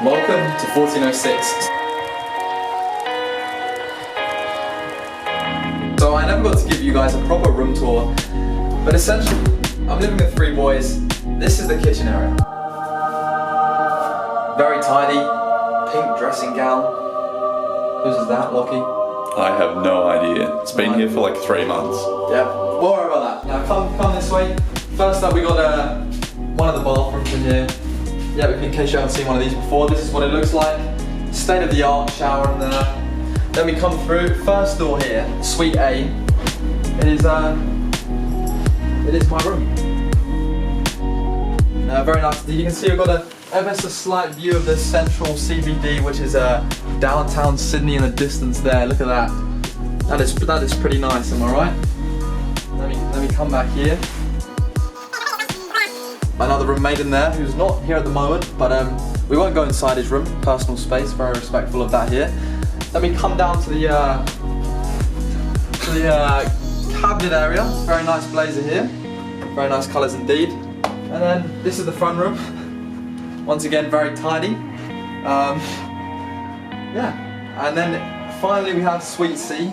Welcome to 1406. So I never got to give you guys a proper room tour, but essentially, I'm living with three boys. This is the kitchen area. Very tidy, pink dressing gown. Whose is that, Lockie? I have no idea. It's been here for like 3 months. Yeah, we'll worry about that. Now come this way. First up we got one of the bathrooms in here. Yeah, in case you haven't seen one of these before, this is what it looks like. State of the art shower in there. Then we come through, first door here, suite A. It is my room. Very nice. You can see we've got a ever so slight view of the central CBD, which is downtown Sydney in the distance there. Look at that. That is pretty nice, am I right? Let me come back here. Another roommate in there who's not here at the moment, but we won't go inside his room. Personal space, very respectful of that here. Let me come down to the cabinet area. Very nice blazer here. Very nice colours indeed. And then this is the front room. Once again, very tidy. Yeah. And then finally we have suite C.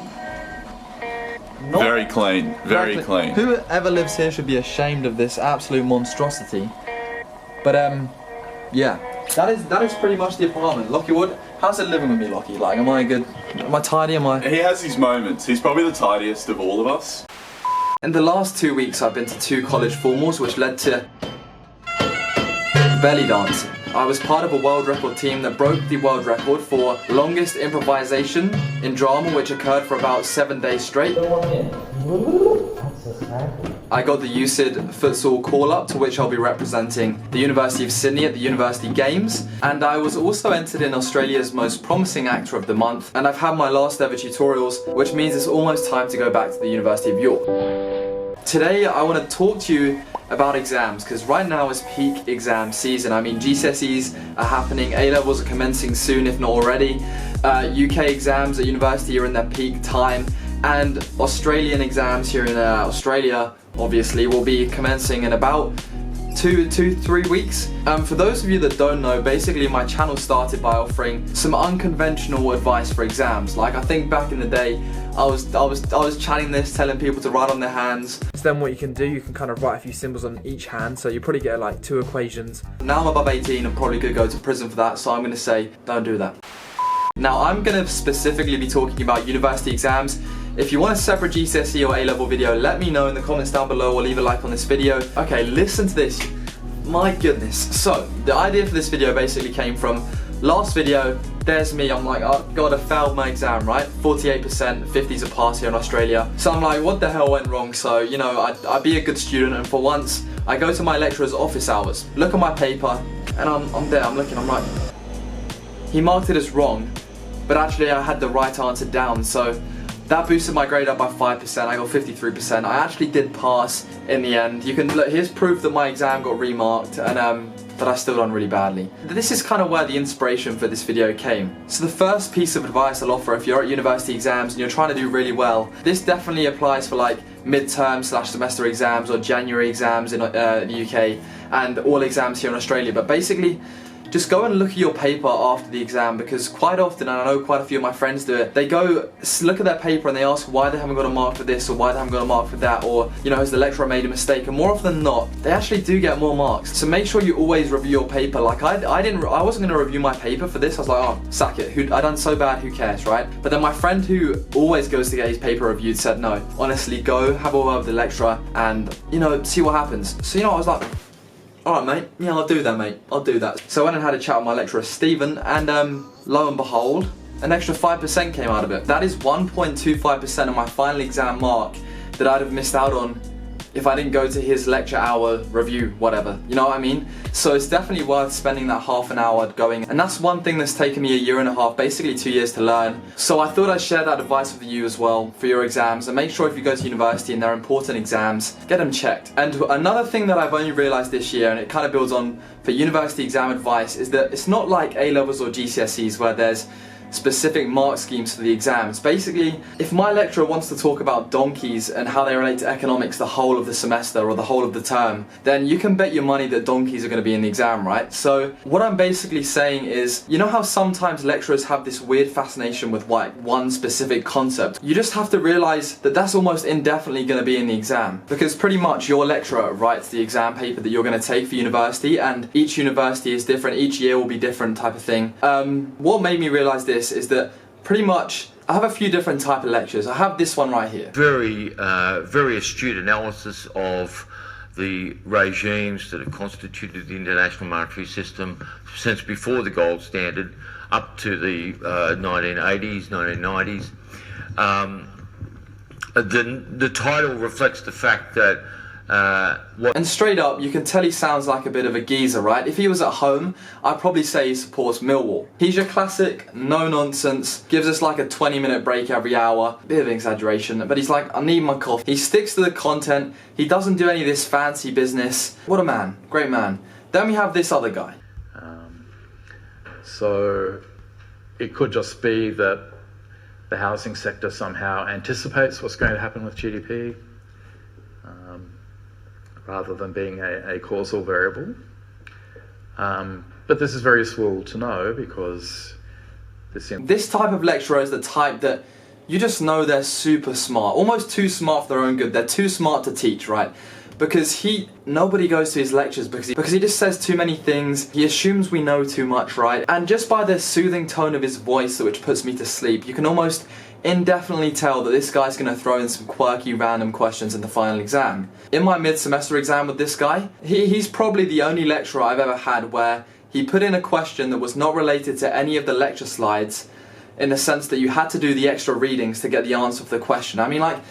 Very clean, very clean. Whoever lives here should be ashamed of this absolute monstrosity. But yeah, that is pretty much the apartment. Lockie, how's it living with me, Lockie? Like, am I good? Am I tidy? He has his moments. He's probably the tidiest of all of us. In the last 2 weeks, I've been to 2 college formals, which led to belly dancing. I was part of a world record team that broke the world record for longest improvisation in drama, which occurred for about 7 days straight. I got the UCID futsal call-up, to which I'll be representing the University of Sydney at the University Games, and I was also entered in Australia's Most Promising Actor of the Month, and I've had my last ever tutorials, which means it's almost time to go back to the University of York. Today I want to talk to you about exams, because right now is peak exam season. I mean, GCSEs are happening, A-levels are commencing soon, if not already. UK exams at university are in their peak time, and Australian exams here in Australia, obviously, will be commencing in about 3 weeks. For those of you that don't know, basically my channel started by offering some unconventional advice for exams. Like, I think back in the day, I was chatting this, telling people to write on their hands. Then what you can do, you can kind of write a few symbols on each hand, so you probably get like 2 equations. Now I'm above 18, I'm probably gonna go to prison for that, so I'm gonna say, don't do that. Now I'm gonna specifically be talking about university exams. If you want a separate GCSE or A-level video, let me know in the comments down below, or leave a like on this video. Okay, listen to this. My goodness. So, the idea for this video basically came from last video. There's me, I'm like, oh god, I failed my exam, right? 48%, 50's a pass here in Australia. So I'm like, what the hell went wrong? So, you know, I'd be a good student, and for once, I go to my lecturer's office hours, look at my paper, and I'm there, I'm looking, I'm like, he marked it as wrong, but actually I had the right answer down, so that boosted my grade up by 5%, I got 53%. I actually did pass in the end. You can look, here's proof that my exam got remarked, and that I still done really badly. This is kind of where the inspiration for this video came. So the first piece of advice I'll offer if you're at university exams and you're trying to do really well, this definitely applies for like midterm / semester exams or January exams in the UK and all exams here in Australia, but basically, just go and look at your paper after the exam, because quite often, and I know quite a few of my friends do it, they go look at their paper and they ask why they haven't got a mark for this or why they haven't got a mark for that, or, you know, has the lecturer made a mistake? And more often than not, they actually do get more marks. So make sure you always review your paper. Like I wasn't going to review my paper for this. I was like, oh, sack it. I done so bad, who cares, right? But then my friend who always goes to get his paper reviewed said, no, honestly, go have a word with the lecturer and, you know, see what happens. So, you know, I was like, alright mate, yeah, I'll do that mate, I'll do that. So I went and had a chat with my lecturer Stephen, and lo and behold, an extra 5% came out of it. That is 1.25% of my final exam mark that I'd have missed out on if I didn't go to his lecture hour review, whatever, you know what I mean? So it's definitely worth spending that half an hour going, and that's one thing that's taken me 1.5 years, basically 2 years to learn. So I thought I'd share that advice with you as well for your exams, and make sure if you go to university and they're important exams, get them checked. And another thing that I've only realised this year, and it kind of builds on for university exam advice, is that it's not like A-levels or GCSEs where there's specific mark schemes for the exams. Basically, if my lecturer wants to talk about donkeys and how they relate to economics the whole of the semester or the whole of the term, then you can bet your money that donkeys are going to be in the exam, right? So what I'm basically saying is, you know how sometimes lecturers have this weird fascination with like one specific concept? You just have to realize that that's almost indefinitely going to be in the exam, because pretty much your lecturer writes the exam paper that you're going to take for university, and each university is different, each year will be different type of thing. What made me realize this is that pretty much I have a few different type of lectures. I have this one right here. Very astute analysis of the regimes that have constituted the international monetary system since before the gold standard up to the 1980s, 1990s. The title reflects the fact that and straight up, you can tell he sounds like a bit of a geezer, right? If he was at home, I'd probably say he supports Millwall. He's your classic, no-nonsense, gives us like a 20-minute break every hour. Bit of an exaggeration, but he's like, I need my coffee. He sticks to the content, he doesn't do any of this fancy business. What a man, great man. Then we have this other guy. So it could just be that the housing sector somehow anticipates what's going to happen with GDP. Rather than being a causal variable. But this is very useful to know because this type of lecturer is the type that you just know they're super smart, almost too smart for their own good. They're too smart to teach, right? Because nobody goes to his lectures because he just says too many things. He assumes we know too much, right? And just by the soothing tone of his voice, which puts me to sleep, you can almost indefinitely tell that this guy's going to throw in some quirky random questions in the final exam. In my mid-semester exam with this guy, he's probably the only lecturer I've ever had where he put in a question that was not related to any of the lecture slides, in the sense that you had to do the extra readings to get the answer for the question. I mean, like,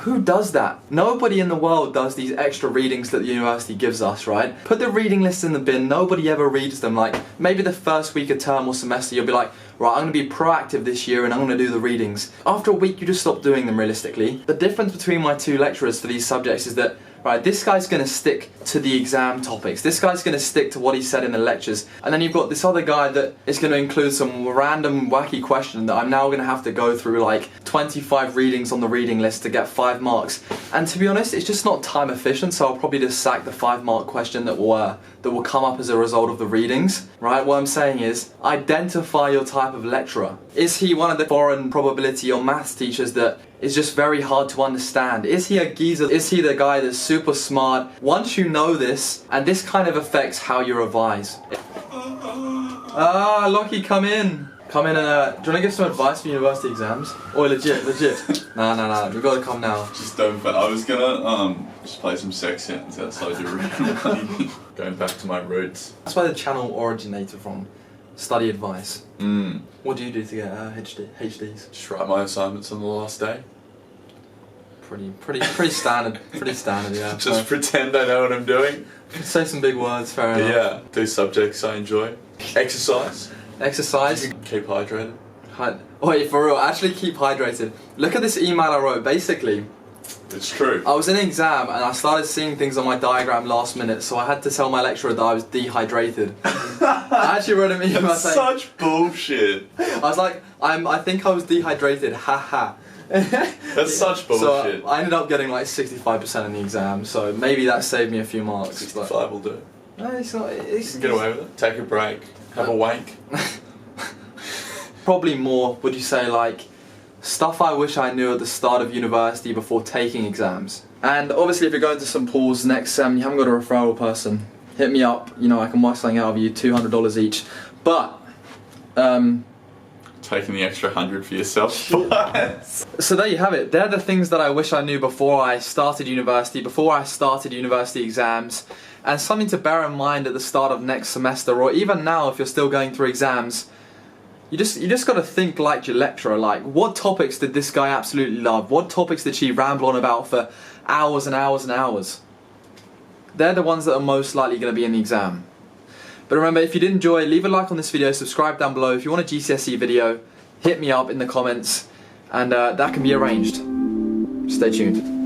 who does that? Nobody in the world does these extra readings that the university gives us, right? Put the reading lists in the bin, nobody ever reads them. Like, maybe the first week of term or semester you'll be like, right, I'm going to be proactive this year and I'm going to do the readings. After a week you just stop doing them realistically. The difference between my two lecturers for these subjects is that, right, this guy's going to stick to the exam topics. This guy's going to stick to what he said in the lectures. And then you've got this other guy that is going to include some random wacky question that I'm now going to have to go through like 25 readings on the reading list to get 5 marks. And to be honest, it's just not time efficient, so I'll probably just sack the 5-mark question that will come up as a result of the readings, right? What I'm saying is, identify your type of lecturer. Is he one of the foreign probability or maths teachers that is just very hard to understand? Is he a geezer? Is he the guy that's super smart? Once you know this, and this kind of affects how you revise. Lockie, come in. Come in and, do you want to give some advice for university exams? Or legit. No, we've got to come now. Just don't, but I was gonna just play some sex sounds outside your room. Going back to my roots. That's where the channel originated from. Study advice. What do you do to get HDs? Just write my assignments on the last day. Pretty standard. Pretty standard, yeah. Just pretend I know what I'm doing. Say some big words, fair enough. Yeah, do subjects I enjoy. Exercise. Keep hydrated. Wait, for real, actually keep hydrated. Look at this email I wrote. Basically, it's true. I was in an exam and I started seeing things on my diagram last minute, so I had to tell my lecturer that I was dehydrated. I actually wrote an email saying, such bullshit. I was like, I think I was dehydrated, haha. That's such bullshit. So I ended up getting like 65% in the exam, so maybe that saved me a few marks. 65 will do. No, it's not. You can get away with it. Take a break. Have a wank. Probably more, would you say, like, stuff I wish I knew at the start of university before taking exams. And obviously if you're going to St Paul's next sem, you haven't got a referral person, hit me up, you know, I can work something out of you, $200 each. But, taking the extra 100 for yourself. So there you have it. They're the things that I wish I knew before I started university exams. And something to bear in mind at the start of next semester, or even now if you're still going through exams. You just got to think like your lecturer. Like, what topics did this guy absolutely love? What topics did she ramble on about for hours and hours and hours? They're the ones that are most likely going to be in the exam. But remember, if you did enjoy, leave a like on this video, subscribe down below. If you want a GCSE video, hit me up in the comments, and that can be arranged. Stay tuned.